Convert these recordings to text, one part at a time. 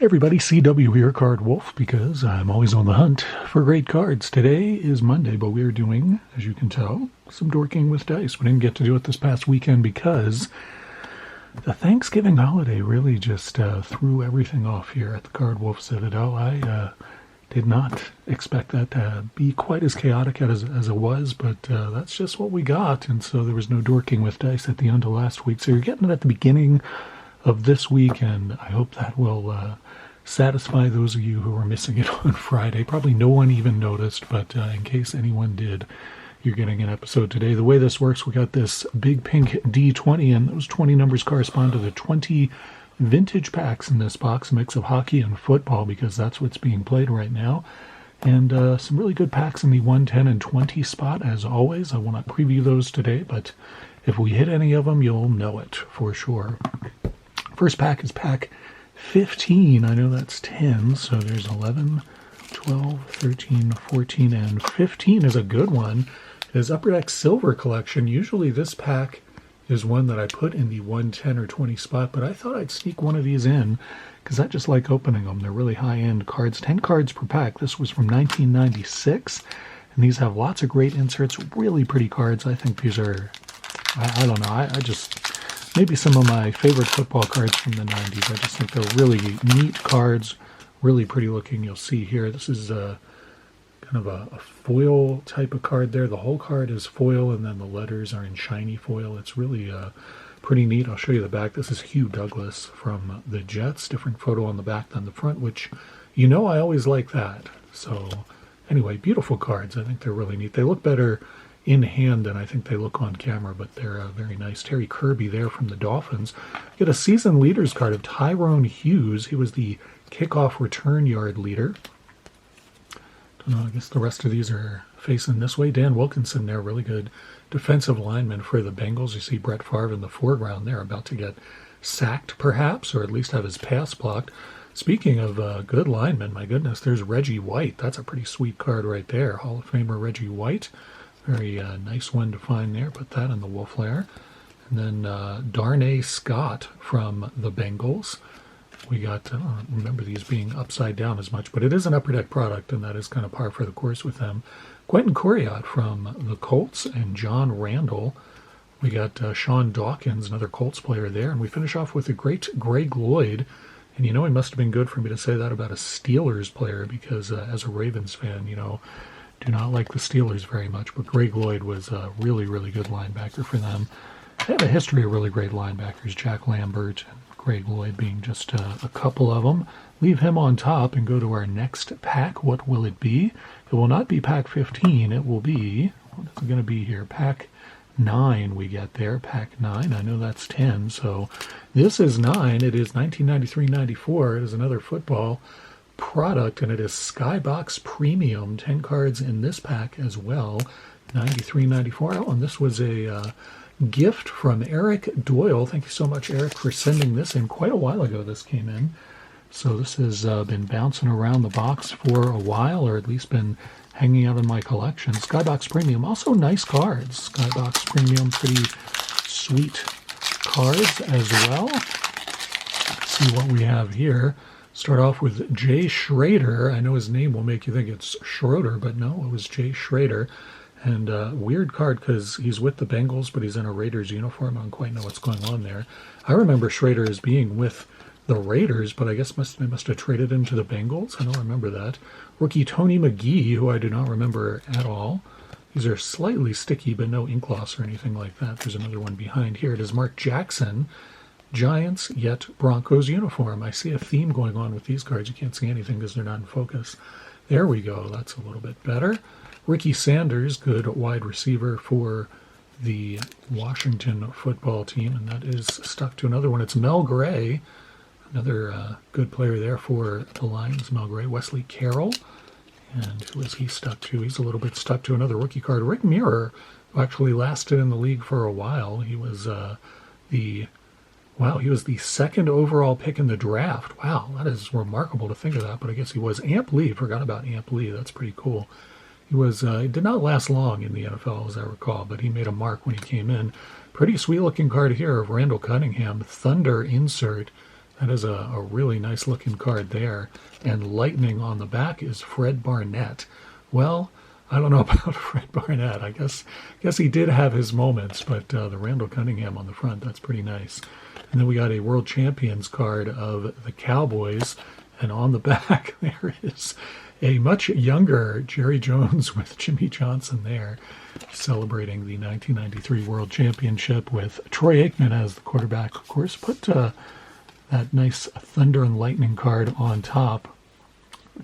Everybody, CW here, Card Wolf, because I'm always on the hunt for great cards. Today is Monday, but we are doing, as you can tell, some dorking with dice. We didn't get to do it this past weekend because the Thanksgiving holiday really just threw everything off here at the Card Wolf Citadel. I did not expect that to be quite as chaotic as it was, but that's just what we got, and so there was no dorking with dice at the end of last week. So you're getting it at the beginning of this week, and I hope that will satisfy those of you who are missing it on Friday. Probably no one even noticed, but in case anyone did, you're getting an episode today. The way this works, we got this big pink D20, and those 20 numbers correspond to the 20 vintage packs in this box, a mix of hockey and football, because that's what's being played right now. And some really good packs in the 1, 10, and 20 spot, as always. I will not preview those today, but if we hit any of them, you'll know it for sure. First pack is pack 15. I know that's 10, so there's 11, 12, 13, 14, and 15 is a good one. It is Upper Deck Silver Collection. Usually this pack is one that I put in the 1, 10, or 20 spot, but I thought I'd sneak one of these in because I just like opening them. They're really high-end cards, 10 cards per pack. This was from 1996, and these have lots of great inserts, really pretty cards. I think these are, I don't know, I just... maybe some of my favorite football cards from the 90s. I just think they're really neat cards, really pretty looking. You'll see here, this is kind of a foil type of card there. The whole card is foil, and then the letters are in shiny foil. It's really pretty neat. I'll show you the back. This is Hugh Douglas from the Jets. Different photo on the back than the front, which, you know, I always like that. So anyway, beautiful cards. I think they're really neat. They look better in hand than I think they look on camera, but they're very nice. Terry Kirby there from the Dolphins. Get a season leaders card of Tyrone Hughes. He was the kickoff return yard leader. Don't know, I guess the rest of these are facing this way. Dan Wilkinson there, really good defensive lineman for the Bengals. You see Brett Favre in the foreground there, about to get sacked perhaps, or at least have his pass blocked. Speaking of good linemen, my goodness, there's Reggie White. That's a pretty sweet card right there. Hall of Famer Reggie White. Very nice one to find there. Put that in the wolf lair. And then Darnay Scott from the Bengals. We got, I don't remember these being upside down as much, but it is an Upper Deck product, and that is kind of par for the course with them. Quentin Coryatt from the Colts, and John Randall. We got Sean Dawkins, another Colts player there. And we finish off with the great Greg Lloyd. And you know, it must have been good for me to say that about a Steelers player, because as a Ravens fan, you know, do not like the Steelers very much, but Greg Lloyd was a really, really good linebacker for them. They have a history of really great linebackers, Jack Lambert and Greg Lloyd being just a couple of them. Leave him on top and go to our next pack. What will it be? It will not be pack 15. It will be, what is it going to be here? Pack 9 we get there. Pack 9. I know that's 10, so this is 9. It is 1993-94. It is another football product, and it is Skybox Premium, 10 cards in this pack as well, 93-94. Oh, and this was a gift from Eric Doyle. Thank you so much, Eric, for sending this in. Quite a while ago this came in, so this has been bouncing around the box for a while, or at least been hanging out in my collection. Skybox Premium, also nice cards. Skybox Premium, pretty sweet cards as well. Let's see what we have here. Start off with Jay Schrader. I know his name will make you think it's Schroeder, but no, it was Jay Schrader. And weird card because he's with the Bengals, but he's in a Raiders uniform. I don't quite know what's going on there. I remember Schrader as being with the Raiders, but I guess they must have traded him to the Bengals. I don't remember that. Rookie Tony McGee, who I do not remember at all. These are slightly sticky, but no ink loss or anything like that. There's another one behind here. It is Mark Jackson. Giants, yet Broncos uniform. I see a theme going on with these cards. You can't see anything because they're not in focus. There we go. That's a little bit better. Ricky Sanders, good wide receiver for the Washington football team, and that is stuck to another one. It's Mel Gray, another good player there for the Lions. Mel Gray. Wesley Carroll, and who is he stuck to? He's a little bit stuck to another rookie card. Rick Mirror, who actually lasted in the league for a while. He was he was the second overall pick in the draft. Wow, that is remarkable to think of that, but I guess he was. Amp Lee, forgot about Amp Lee. That's pretty cool. He did not last long in the NFL, as I recall, but he made a mark when he came in. Pretty sweet-looking card here of Randall Cunningham. Thunder insert. That is a really nice looking card there. And lightning on the back is Fred Barnett. Well, I don't know about Fred Barnett. I guess he did have his moments, but the Randall Cunningham on the front, that's pretty nice. And then we got a World Champions card of the Cowboys. And on the back, there is a much younger Jerry Jones with Jimmy Johnson there, celebrating the 1993 World Championship with Troy Aikman as the quarterback. Of course, put that nice Thunder and Lightning card on top.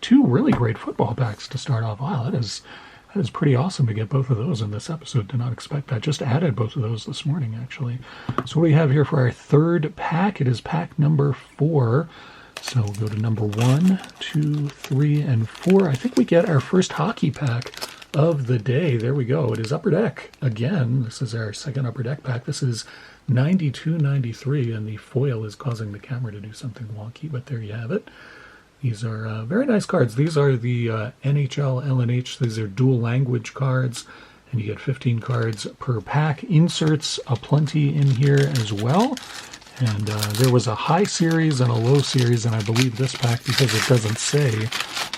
Two really great football packs to start off. Wow, that is pretty awesome to get both of those in this episode. Did not expect that. Just added both of those this morning, actually. So what do we have here for our third pack? It is pack number 4. So we'll go to number 1, 2, 3, and 4. I think we get our first hockey pack of the day. There we go. It is Upper Deck. Again, this is our second Upper Deck pack. This is 92-93, and the foil is causing the camera to do something wonky, but there you have it. These are very nice cards. These are the NHL, LNH. These are dual language cards, and you get 15 cards per pack. Inserts aplenty in here as well. And there was a high series and a low series, and I believe this pack, because it doesn't say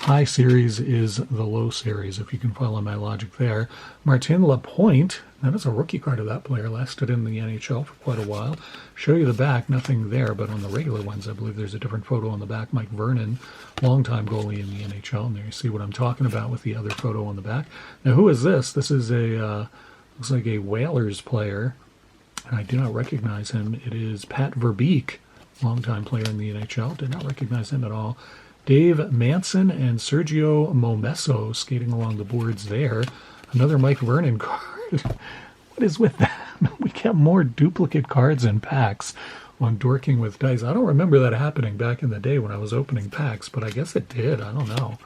high series, is the low series, if you can follow my logic there. Martin Lapointe, that is a rookie card of that player, lasted in the NHL for quite a while. Show you the back, nothing there, but on the regular ones, I believe there's a different photo on the back. Mike Vernon, longtime goalie in the NHL, and there you see what I'm talking about with the other photo on the back. Now, who is this? This is a, looks like a Whalers player. I do not recognize him. It is Pat Verbeek, longtime player in the NHL. Did not recognize him at all. Dave Manson and Sergio Momesso skating along the boards there. Another Mike Vernon card. What is with that? We get more duplicate cards in packs on Dorking with Dice. I don't remember that happening back in the day when I was opening packs, but I guess it did. I don't know.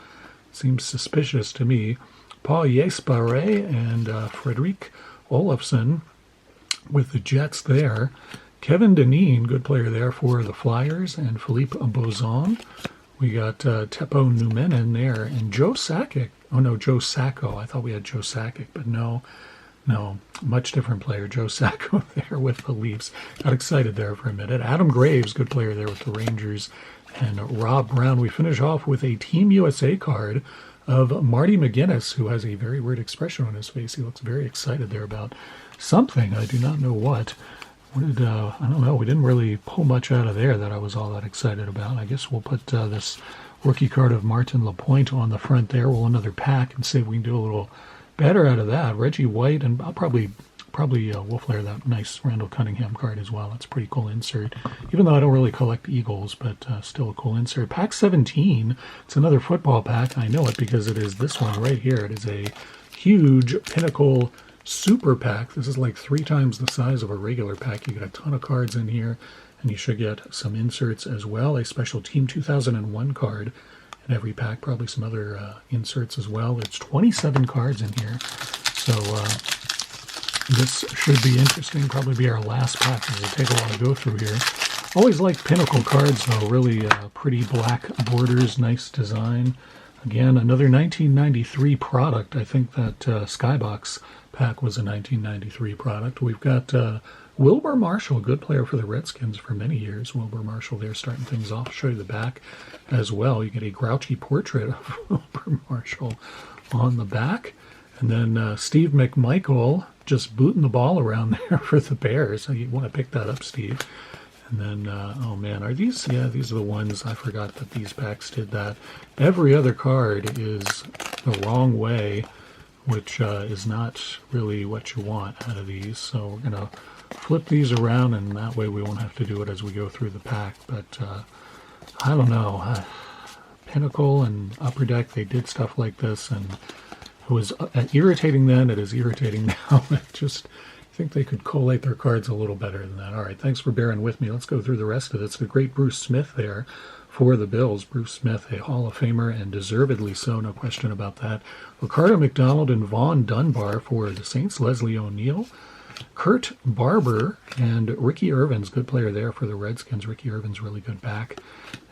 Seems suspicious to me. Paul Yespare and Frederic Olofsson with the Jets there. Kevin Dineen, good player there for the Flyers, and Philippe Bozon. We got Teppo Numenin there, and Joe Sakic. Oh no, Joe Sacco. I thought we had Joe Sakic, but no, much different player. Joe Sacco there with the Leafs. Got excited there for a minute. Adam Graves, good player there with the Rangers, and Rob Brown. We finish off with a Team USA card of Marty McGuinness, who has a very weird expression on his face. He looks very excited there about something. I do not know what. What did, I don't know. We didn't really pull much out of there that I was all that excited about. I guess we'll put this rookie card of Martin Lapointe on the front there. Roll another pack and see if we can do a little better out of that. Reggie White, and I'll probably we'll flare that nice Randall Cunningham card as well. That's a pretty cool insert. Even though I don't really collect Eagles, but still a cool insert. Pack 17. It's another football pack. I know it because it is this one right here. It is a huge Pinnacle super pack. This is like 3 times the size of a regular pack. You get a ton of cards in here, and you should get some inserts as well. A special Team 2001 card in every pack. Probably some other inserts as well. There's 27 cards in here. So this should be interesting. Probably be our last pack as it'll take a while to go through here. Always like Pinnacle cards though. Really pretty black borders, nice design. Again, another 1993 product. I think that Skybox pack was a 1993 product. We've got Wilbur Marshall, good player for the Redskins for many years. Wilbur Marshall there starting things off. I'll show you the back as well. You get a grouchy portrait of Wilbur Marshall on the back. And then Steve McMichael just booting the ball around there for the Bears. So you want to pick that up, Steve. And then, oh man, are these? Yeah, these are the ones. I forgot that these packs did that. Every other card is the wrong way, which is not really what you want out of these. So we're going to flip these around, and that way we won't have to do it as we go through the pack. But I don't know. Pinnacle and Upper Deck, they did stuff like this, and it was irritating then. It is irritating now. I think they could collate their cards a little better than that. All right, thanks for bearing with me. Let's go through the rest of it. It's the great Bruce Smith there for the Bills. Bruce Smith, a Hall of Famer, and deservedly so, no question about that. Ricardo McDonald and Vaughn Dunbar for the Saints. Leslie O'Neal. Kurt Barber and Ricky Irvins, good player there for the Redskins. Ricky Irvins, really good back.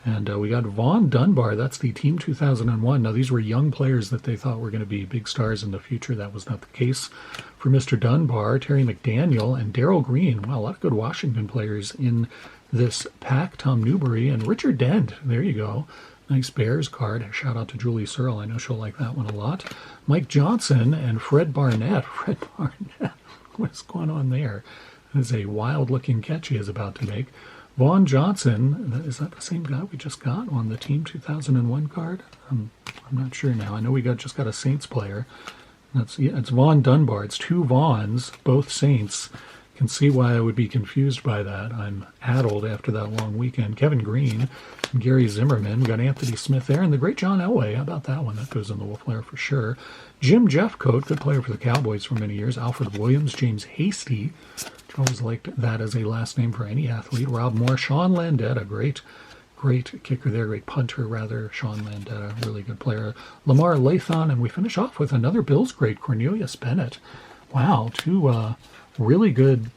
And we got Vaughn Dunbar. That's the Team 2001. Now, these were young players that they thought were going to be big stars in the future. That was not the case for Mr. Dunbar. Terry McDaniel and Darryl Green. Wow, a lot of good Washington players in this pack. Tom Newberry and Richard Dent. There you go. Nice Bears card. Shout out to Julie Searle. I know she'll like that one a lot. Mike Johnson and Fred Barnett. Fred Barnett. What's going on there? That is a wild-looking catch he is about to make. Vaughn Johnson. Is that the same guy we just got on the Team 2001 card? I'm not sure now. I know we just got a Saints player. It's Vaughn Dunbar. It's two Vaughns, both Saints. Can see why I would be confused by that. I'm addled after that long weekend. Kevin Green and Gary Zimmerman. We got Anthony Smith there and the great John Elway. How about that one? That goes in the Wolf Lair for sure. Jim Jeffcoat, good player for the Cowboys for many years. Alfred Williams, James Hasty. I always liked that as a last name for any athlete. Rob Moore, Sean Landetta, great kicker there, great punter rather. Sean Landetta, really good player. Lamar Lathon, and we finish off with another Bills great, Cornelius Bennett. Wow, two really good.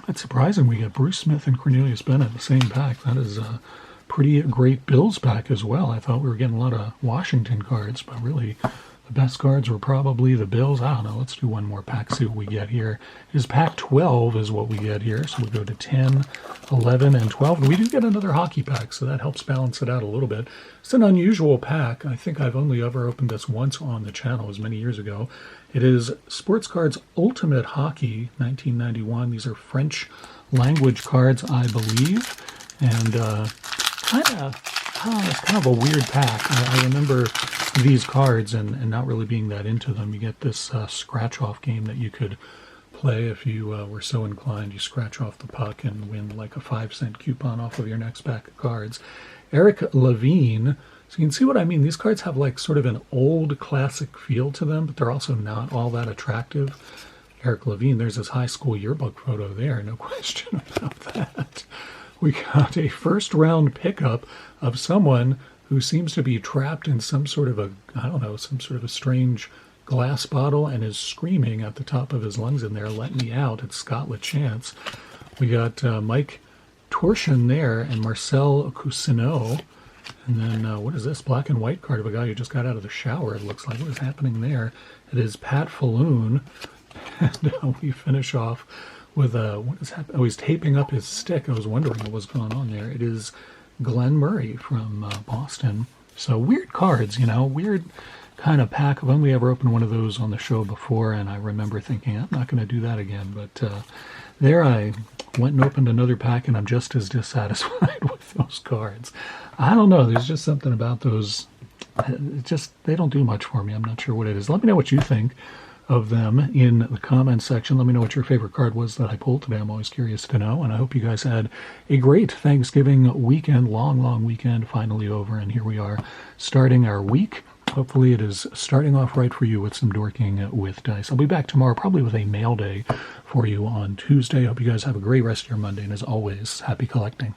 It's surprising we get Bruce Smith and Cornelius Bennett in the same pack. That is a pretty great Bills pack as well. I thought we were getting a lot of Washington cards, but really the best cards were probably the Bills. I don't know. Let's do one more pack, see what we get here. Is pack 12 is what we get here. So we go to 10, 11, and 12. We do get another hockey pack, so that helps balance it out a little bit. It's an unusual pack. I think I've only ever opened this once on the channel. It was many years ago. It is Sports Cards Ultimate Hockey, 1991. These are French language cards, I believe. And it's kind of a weird pack. I remember these cards and not really being that into them. You get this scratch-off game that you could play if you were so inclined. You scratch off the puck and win like a 5-cent coupon off of your next pack of cards. Eric Levine. So you can see what I mean. These cards have like sort of an old classic feel to them, but they're also not all that attractive. Eric Levine, there's his high school yearbook photo there. No question about that. We got a first-round pickup of someone who seems to be trapped in some sort of a strange glass bottle and is screaming at the top of his lungs in there, "Let me out." It's Scott LaChance. We got Mike Torsion there and Marcel Cousineau. And then, what is this? Black and white card of a guy who just got out of the shower, it looks like. What is happening there? It is Pat Falloon. And we finish off with, what is happening? Oh, he's taping up his stick. I was wondering what was going on there. It is Glenn Murray from Boston. So weird cards, weird kind of pack. I've only ever opened one of those on the show before, and I remember thinking, I'm not going to do that again. But there I went and opened another pack, and I'm just as dissatisfied with those cards. I don't know. There's just something about those. They don't do much for me. I'm not sure what it is. Let me know what you think of them in the comments section. Let me know what your favorite card was that I pulled today. I'm always curious to know, and I hope you guys had a great Thanksgiving weekend, long weekend, finally over, and here we are starting our week. Hopefully it is starting off right for you with some dorking with dice. I'll be back tomorrow, probably with a mail day for you on Tuesday. Hope you guys have a great rest of your Monday, and as always, happy collecting.